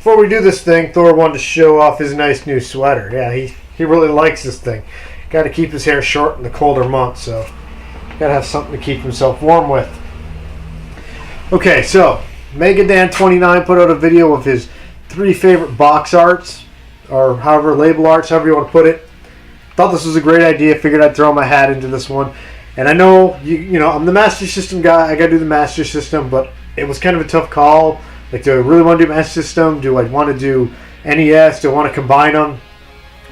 before we do this thing, Thor wanted to show off his nice new sweater. Yeah, he really likes this thing. Got to keep his hair short in the colder months, so got to have something to keep himself warm with. Okay, so Megadan29 put out a video of his 3 favorite box arts, or however, label arts, however you want to put it. Thought this was a great idea. Figured I'd throw my hat into this one. And I know, you know, I'm the Master System guy. I got to do the Master System, but it was kind of a tough call. Like, do I really want to do Master System? Do I want to do NES? Do I want to combine them?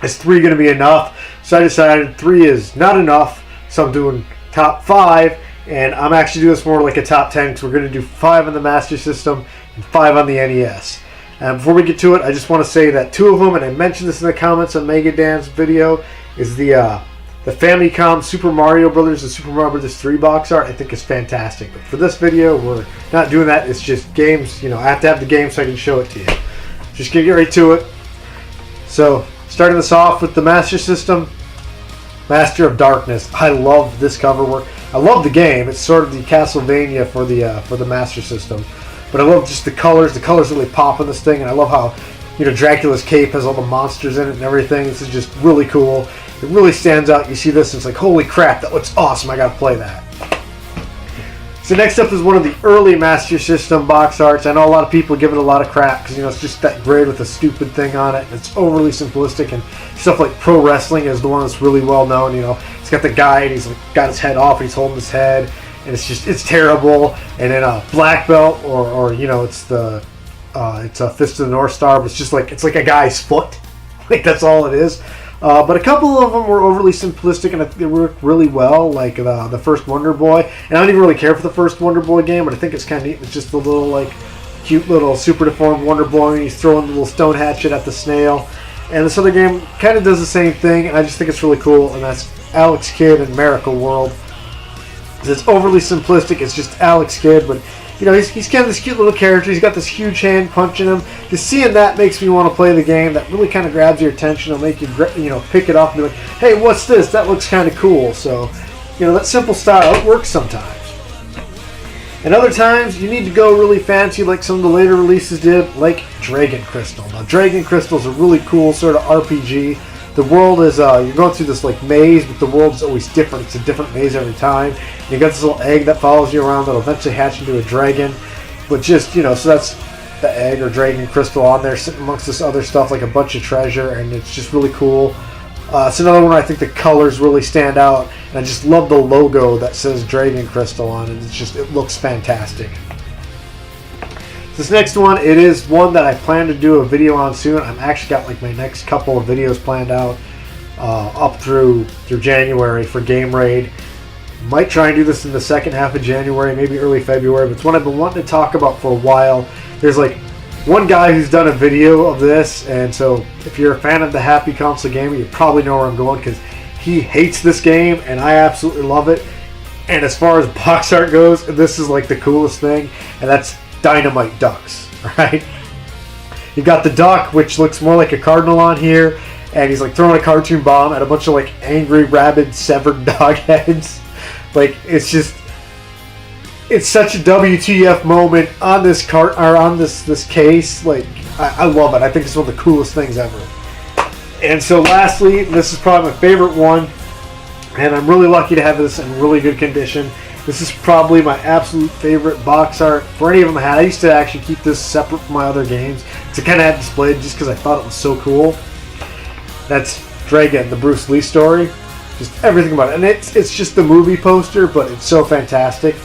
Is 3 going to be enough? So I decided 3 is not enough. So I'm doing top 5. And I'm actually doing this more like a top 10 because we're going to do 5 on the Master System and 5 on the NES. And before we get to it, I just want to say that 2 of them, and I mentioned this in the comments on Megadan's video, is the Famicom Super Mario Brothers and Super Mario Brothers 3 box art. I think is fantastic. But for this video, we're not doing that. It's just games. You know, I have to have the game so I can show it to you. Just gonna get right to it. So, starting this off with the Master System, Master of Darkness. I love this cover work. I love the game. It's sort of the Castlevania for the Master System. But I love just the colors. The colors really pop in this thing, and I love how, you know, Dracula's cape has all the monsters in it and everything. This is just really cool. It really stands out. You see this, and it's like, holy crap, that looks awesome. I gotta play that. So next up is one of the early Master System box arts. I know a lot of people give it a lot of crap because, you know, it's just that grid with a stupid thing on it. It's overly simplistic, and stuff like Pro Wrestling is the one that's really well known. You know, it's got the guy and he's like, got his head off, and he's holding his head, and it's terrible. And then a Black Belt, or you know, it's a Fist of the North Star, but it's like a guy's foot. Like, that's all it is. But a couple of them were overly simplistic, and they worked really well, like the first Wonder Boy. And I don't even really care for the first Wonder Boy game, but I think it's kind of neat. It's just the little, like, cute little super deformed Wonder Boy, and he's throwing the little stone hatchet at the snail. And this other game kind of does the same thing, and I just think it's really cool, and that's Alex Kidd and Miracle World. It's overly simplistic. It's just Alex Kidd, but, you know, he's kind of this cute little character. He's got this huge hand punching him. Just seeing that makes me want to play the game. That really kind of grabs your attention. It'll make you, you know, pick it up and be like, hey, what's this? That looks kind of cool. So, you know, that simple style, it works sometimes. And other times, you need to go really fancy like some of the later releases did, like Dragon Crystal. Now, Dragon Crystal is a really cool sort of RPG. The world is, you're going through this like maze, but the world's always different. It's a different maze every time. And you got this little egg that follows you around that'll eventually hatch into a dragon. But just, you know, so that's the egg or dragon crystal on there sitting amongst this other stuff like a bunch of treasure, and it's just really cool. It's another one where I think the colors really stand out, and I just love the logo that says Dragon Crystal on it. It looks fantastic. This next one, it is one that I plan to do a video on soon. I've actually got like my next couple of videos planned out up through January for Game Raid. Might try and do this in the second half of January, maybe early February, but it's one I've been wanting to talk about for a while. There's like one guy who's done a video of this, and so if you're a fan of the Happy Console Gamer, you probably know where I'm going because he hates this game, and I absolutely love it. And as far as box art goes, this is like the coolest thing, and that's Dynamite Ducks, right? You've got the duck, which looks more like a cardinal on here, and he's like throwing a cartoon bomb at a bunch of like angry, rabid, severed dog heads. Like, it's such a WTF moment on this cart or on this case. Like, I love it. I think it's one of the coolest things ever. And so, lastly, this is probably my favorite one, and I'm really lucky to have this in really good condition. This is probably my absolute favorite box art for any of them I had. I used to actually keep this separate from my other games to kind of have displayed just because I thought it was so cool. That's Dragon, the Bruce Lee story. Just everything about it. And it's just the movie poster, but it's so fantastic.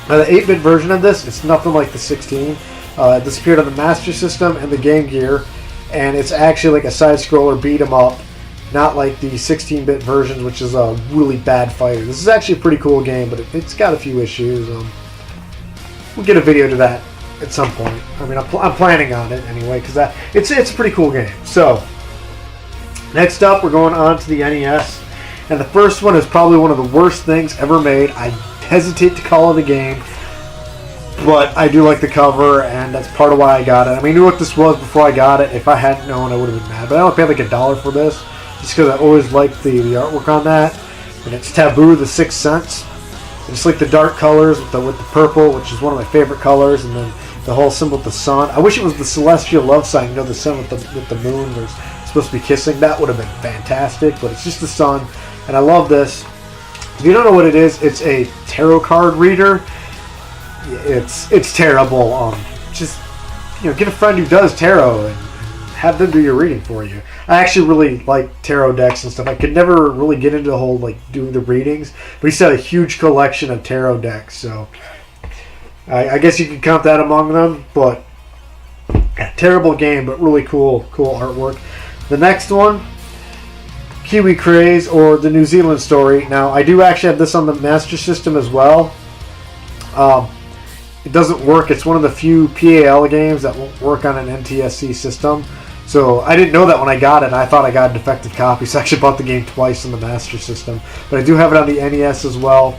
Now, the 8-bit version of this, it's nothing like the 16. This appeared on the Master System and the Game Gear, and it's actually like a side-scroller beat-em-up. Not like the 16-bit version, which is a really bad fighter. This is actually a pretty cool game, but it's got a few issues. We'll get a video to that at some point. I mean, I'm planning on it anyway, because it's a pretty cool game. So, next up, we're going on to the NES. And the first one is probably one of the worst things ever made. I hesitate to call it a game, but I do like the cover, and that's part of why I got it. I mean, I knew what this was before I got it. If I hadn't known, I would have been mad. But I only paid like $1 for this, just because I always liked the artwork on that. And it's Taboo, the Sixth Sense. Just like the dark colors with the purple, which is one of my favorite colors, and then the whole symbol with the sun. I wish it was the celestial love sign. You know, the sun with the moon. There's supposed to be kissing. That would have been fantastic. But it's just the sun, and I love this. If you don't know what it is, it's a tarot card reader. It's terrible. Just get a friend who does tarot and have them do your reading for you. I actually really like tarot decks and stuff. I could never really get into the whole doing the readings, but he's got a huge collection of tarot decks, so I guess you could count that among them. But terrible game, but really cool artwork. The next one, Kiwi Craze, or the New Zealand Story. Now I do actually have this on the Master System as well. It doesn't work. It's one of the few PAL games that won't work on an NTSC system. So I didn't know that when I got it. I thought I got a defective copy, so I actually bought the game twice on the Master System. But I do have it on the NES as well.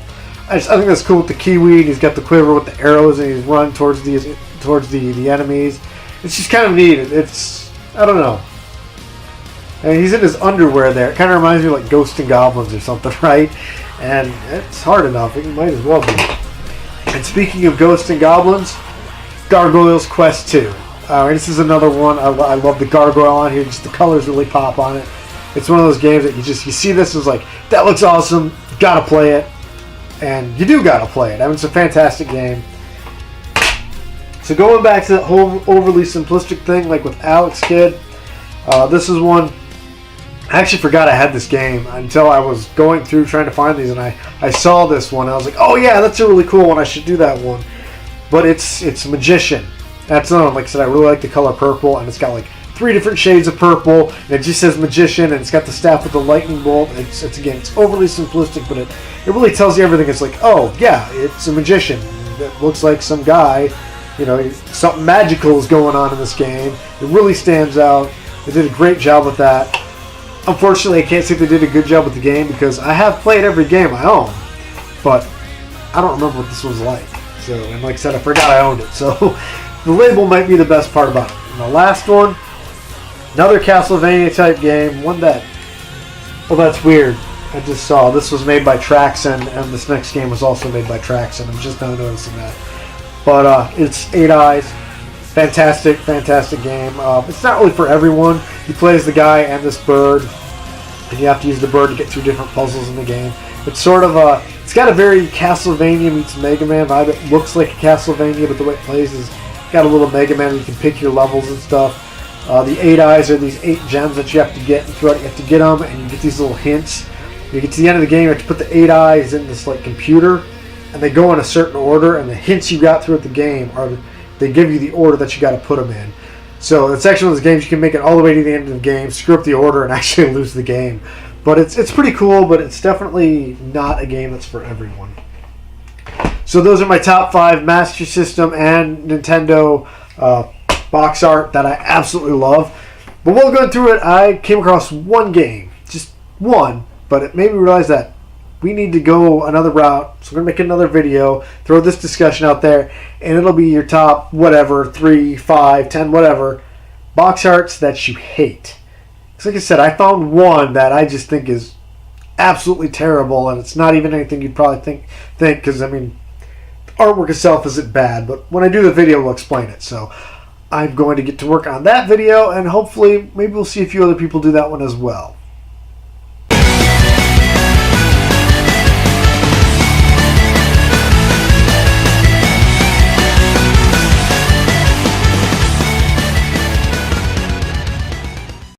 I think that's cool with the Kiwi. He's got the quiver with the arrows, and he's running towards the enemies. It's just kind of neat. I don't know. And he's in his underwear there. It kind of reminds me of Ghosts and Goblins or something, right? And it's hard enough. It might as well be. And speaking of Ghosts and Goblins, Gargoyles Quest 2. This is another one. I love the gargoyle on here. Just the colors really pop on it. It's one of those games that you see this and it's that looks awesome. Gotta play it. And you do gotta play it. It's a fantastic game. So going back to that whole overly simplistic thing with Alex Kidd, this is one. I actually forgot I had this game until I was going through trying to find these, and I saw this one. I was like, oh yeah, that's a really cool one. I should do that one. But it's Magician. That's another one. Like I said, I really like the color purple, and it's got 3 different shades of purple, and it just says Magician, and it's got the staff with the lightning bolt. It's overly simplistic, but it really tells you everything. It's oh yeah, it's a magician. It looks like some guy, something magical is going on in this game. It really stands out. They did a great job with that. Unfortunately, I can't say they did a good job with the game because I have played every game I own, but I don't remember what this one's like. So, and like I said, I forgot I owned it. So, the label might be the best part about it. And the last one, another Castlevania type game. One that, that's weird. I just saw this was made by Traxxon, and this next game was also made by Traxxon. I'm just now noticing that. But it's 8 Eyes. Fantastic game. It's not really for everyone. You play as the guy and this bird, and you have to use the bird to get through different puzzles in the game. It's sort of it's got a very Castlevania meets Mega Man vibe. It looks like a Castlevania, but the way it plays is got a little Mega Man where you can pick your levels and stuff. The 8 Eyes are these 8 gems that you have to get, and throughout you have to get them, and you get these little hints. You get to the end of the game, you have to put the 8 Eyes in this computer, and they go in a certain order, and the hints you got throughout the game they give you the order that you got to put them in. So it's actually one of those games you can make it all the way to the end of the game, screw up the order, and actually lose the game. But it's pretty cool, but it's definitely not a game that's for everyone. So those are my top 5 Master System and Nintendo box art that I absolutely love. But while going through it, I came across one game, just one, but it made me realize that we need to go another route. So we're going to make another video, throw this discussion out there, and it'll be your top, 3, 5, 10, whatever, box arts that you hate. Because like I said, I found one that I just think is absolutely terrible, and it's not even anything you'd probably think, because, the artwork itself isn't bad, but when I do the video, we'll explain it. So I'm going to get to work on that video, and hopefully, maybe we'll see a few other people do that one as well.